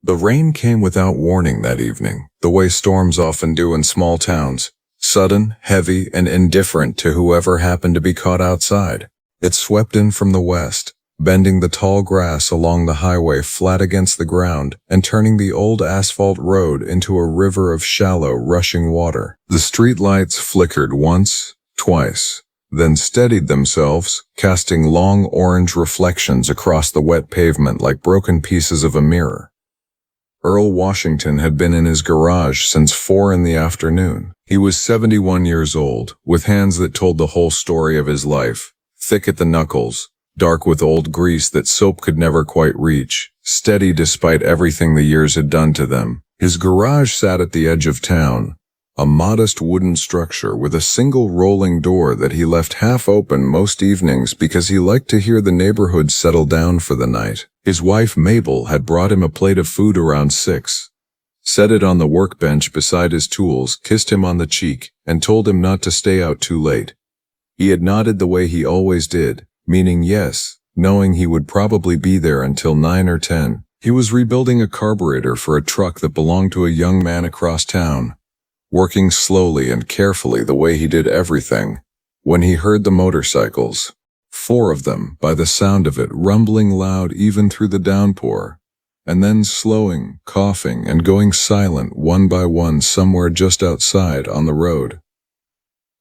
The rain came without warning that evening, the way storms often do in small towns, sudden, heavy, and indifferent to whoever happened to be caught outside. It swept in from the west, bending the tall grass along the highway flat against the ground and turning the old asphalt road into a river of shallow, rushing water. The street lights flickered once, twice, then steadied themselves, casting long orange reflections across the wet pavement like broken pieces of a mirror. Earl Washington had been in his garage since 4 in the afternoon. He was 71 years old, with hands that told the whole story of his life, thick at the knuckles, dark with old grease that soap could never quite reach, steady despite everything the years had done to them. His garage sat at the edge of town, a modest wooden structure with a single rolling door that he left half open most evenings because he liked to hear the neighborhood settle down for the night. His wife Mabel had brought him a plate of food around 6, set it on the workbench beside his tools, kissed him on the cheek, and told him not to stay out too late. He had nodded the way he always did, meaning yes, knowing he would probably be there until 9 or 10. He was rebuilding a carburetor for a truck that belonged to a young man across town, working slowly and carefully the way he did everything, when he heard the motorcycles, 4 of them, by the sound of it, rumbling loud even through the downpour, and then slowing, coughing, and going silent one by one somewhere just outside on the road.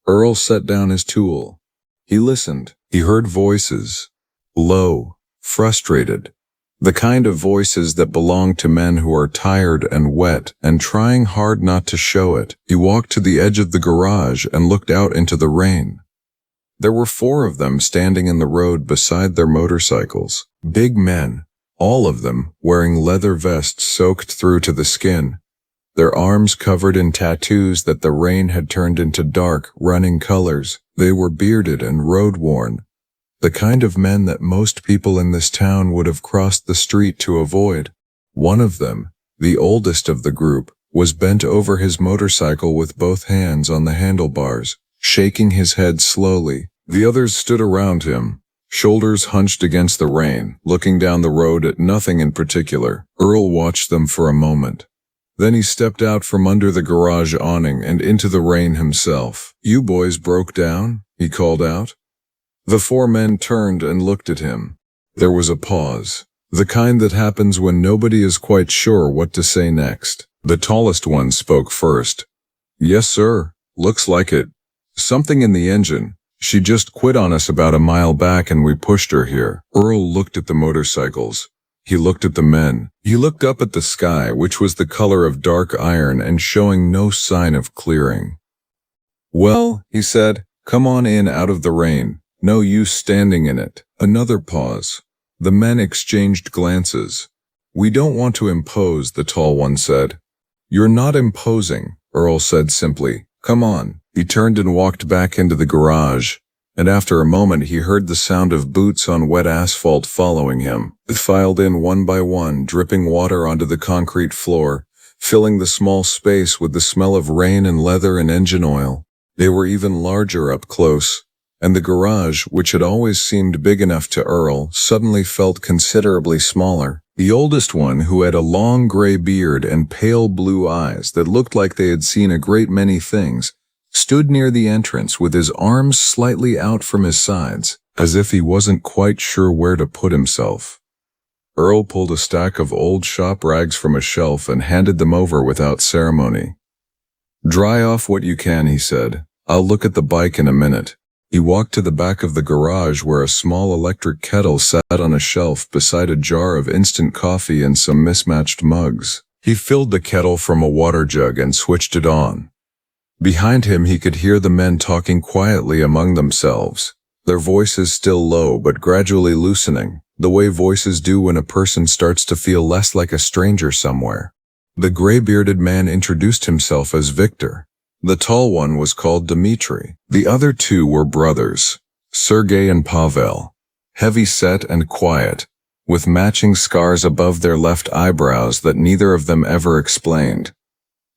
Earl set down his tool. He listened. He heard voices, low, frustrated, the kind of voices that belong to men who are tired and wet and trying hard not to show it. He walked to the edge of the garage and looked out into the rain. There were 4 of them standing in the road beside their motorcycles, big men, all of them wearing leather vests soaked through to the skin, their arms covered in tattoos that the rain had turned into dark, running colors. They were bearded and road-worn, the kind of men that most people in this town would have crossed the street to avoid. One of them, the oldest of the group, was bent over his motorcycle with both hands on the handlebars, shaking his head slowly. The others stood around him, shoulders hunched against the rain, looking down the road at nothing in particular. Earl watched them for a moment. Then he stepped out from under the garage awning and into the rain himself. "You boys broke down?" he called out. The 4 men turned and looked at him. There was a pause, the kind that happens when nobody is quite sure what to say next. The tallest one spoke first. "Yes, sir. Looks like it. Something in the engine. She just quit on us about a mile back and we pushed her here." Earl looked at the motorcycles. He looked at the men. He looked up at the sky, which was the color of dark iron and showing no sign of clearing. "Well," he said, "come on in out of the rain. No use standing in it." Another pause. The men exchanged glances. "We don't want to impose," the tall one said. "You're not imposing," Earl said simply. "Come on." He turned and walked back into the garage, and after a moment he heard the sound of boots on wet asphalt following him. It filed in one by one, dripping water onto the concrete floor, filling the small space with the smell of rain and leather and engine oil. They were even larger up close, and the garage, which had always seemed big enough to Earl, suddenly felt considerably smaller. The oldest one, who had a long gray beard and pale blue eyes that looked like they had seen a great many things, stood near the entrance with his arms slightly out from his sides, as if he wasn't quite sure where to put himself. Earl pulled a stack of old shop rags from a shelf and handed them over without ceremony. "Dry off what you can," he said. "I'll look at the bike in a minute." He walked to the back of the garage where a small electric kettle sat on a shelf beside a jar of instant coffee and some mismatched mugs. He filled the kettle from a water jug and switched it on. Behind him he could hear the men talking quietly among themselves, their voices still low but gradually loosening, the way voices do when a person starts to feel less like a stranger somewhere. The gray-bearded man introduced himself as Victor. The tall one was called Dmitri. The other 2 were brothers, Sergei and Pavel, heavy-set and quiet, with matching scars above their left eyebrows that neither of them ever explained.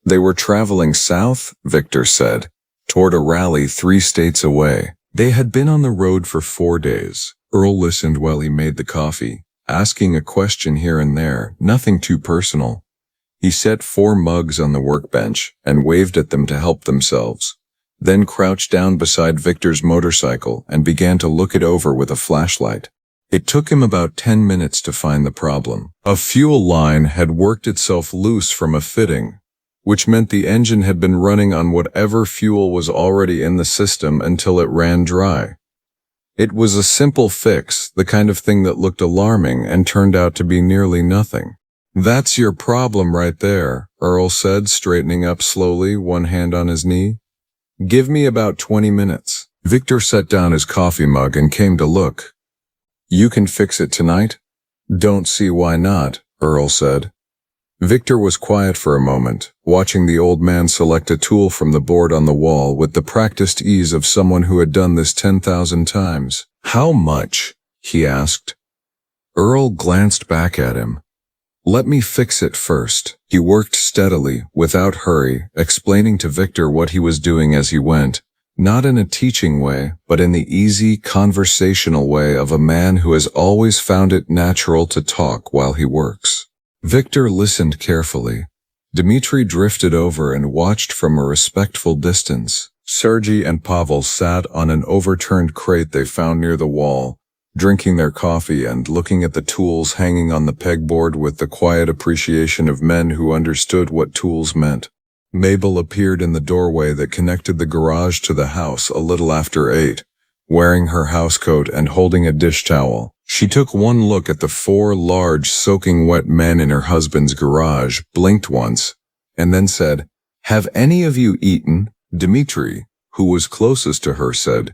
They were traveling south, Victor said, toward a rally 3 states away. They had been on the road for 4 days. Earl listened while he made the coffee. asking a question here and there, nothing too personal. He set 4 mugs on the workbench and waved at them to help themselves, then crouched down beside Victor's motorcycle and began to look it over with a flashlight. It took him about 10 minutes to find the problem. A fuel line had worked itself loose from a fitting, which meant the engine had been running on whatever fuel was already in the system until it ran dry. It was a simple fix, the kind of thing that looked alarming and turned out to be nearly nothing. "That's your problem right there," Earl said, straightening up slowly, one hand on his knee. "Give me about 20 minutes. Victor set down his coffee mug and came to look. "You can fix it tonight?" "Don't see why not," Earl said. Victor was quiet for a moment, watching the old man select a tool from the board on the wall with the practiced ease of someone who had done this 10,000 times. "How much?" he asked. Earl glanced back at him. "Let me fix it first." He worked steadily, without hurry, explaining to Victor what he was doing as he went, not in a teaching way, but in the easy, conversational way of a man who has always found it natural to talk while he works. Victor listened carefully. Dmitri drifted over and watched from a respectful distance. Sergei and Pavel sat on an overturned crate they found near the wall, drinking their coffee and looking at the tools hanging on the pegboard with the quiet appreciation of men who understood what tools meant. Mabel appeared in the doorway that connected the garage to the house a little after 8, wearing her housecoat and holding a dish towel. She took one look at the 4 large, soaking wet men in her husband's garage, blinked once, and then said, "Have any of you eaten?" Dmitri, who was closest to her, said,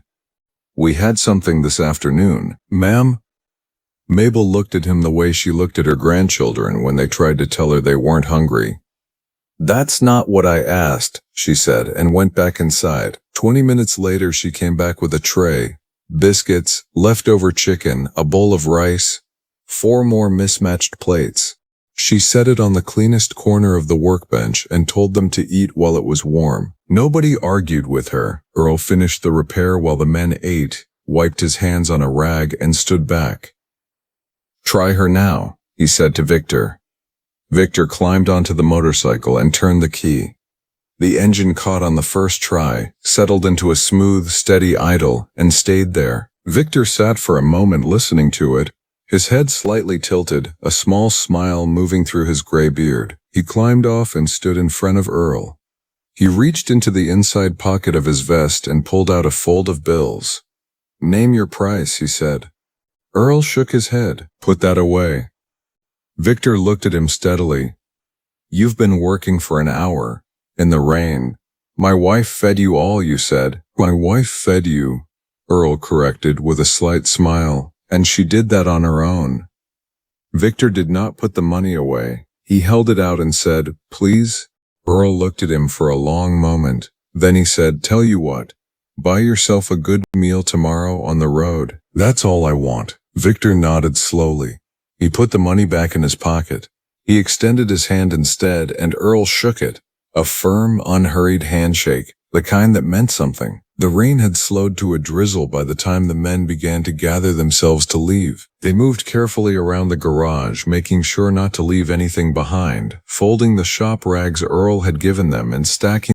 "We had something this afternoon, ma'am." Mabel looked at him the way she looked at her grandchildren when they tried to tell her they weren't hungry. "That's not what I asked," she said, and went back inside. 20 minutes later she came back with a tray, biscuits, leftover chicken, a bowl of rice, 4 more mismatched plates. She set it on the cleanest corner of the workbench and told them to eat while it was warm. Nobody argued with her. Earl finished the repair while the men ate, wiped his hands on a rag, and stood back. "Try her now," he said to Victor. Victor climbed onto the motorcycle and turned the key. The engine caught on the first try, settled into a smooth, steady idle, and stayed there. Victor sat for a moment listening to it, his head slightly tilted, a small smile moving through his gray beard. He climbed off and stood in front of Earl. He reached into the inside pocket of his vest and pulled out a fold of bills. "Name your price," he said. Earl shook his head. "Put that away." Victor looked at him steadily. "You've been working for an hour, in the rain. My wife fed you all, you said." "My wife fed you," Earl corrected with a slight smile, "and she did that on her own." Victor did not put the money away. He held it out and said, "Please?" Earl looked at him for a long moment. Then he said, "Tell you what, buy yourself a good meal tomorrow on the road. That's all I want." Victor nodded slowly. He put the money back in his pocket. He extended his hand instead, and Earl shook it. A firm, unhurried handshake, the kind that meant something. The rain had slowed to a drizzle by the time the men began to gather themselves to leave. They moved carefully around the garage, making sure not to leave anything behind, folding the shop rags Earl had given them and stacking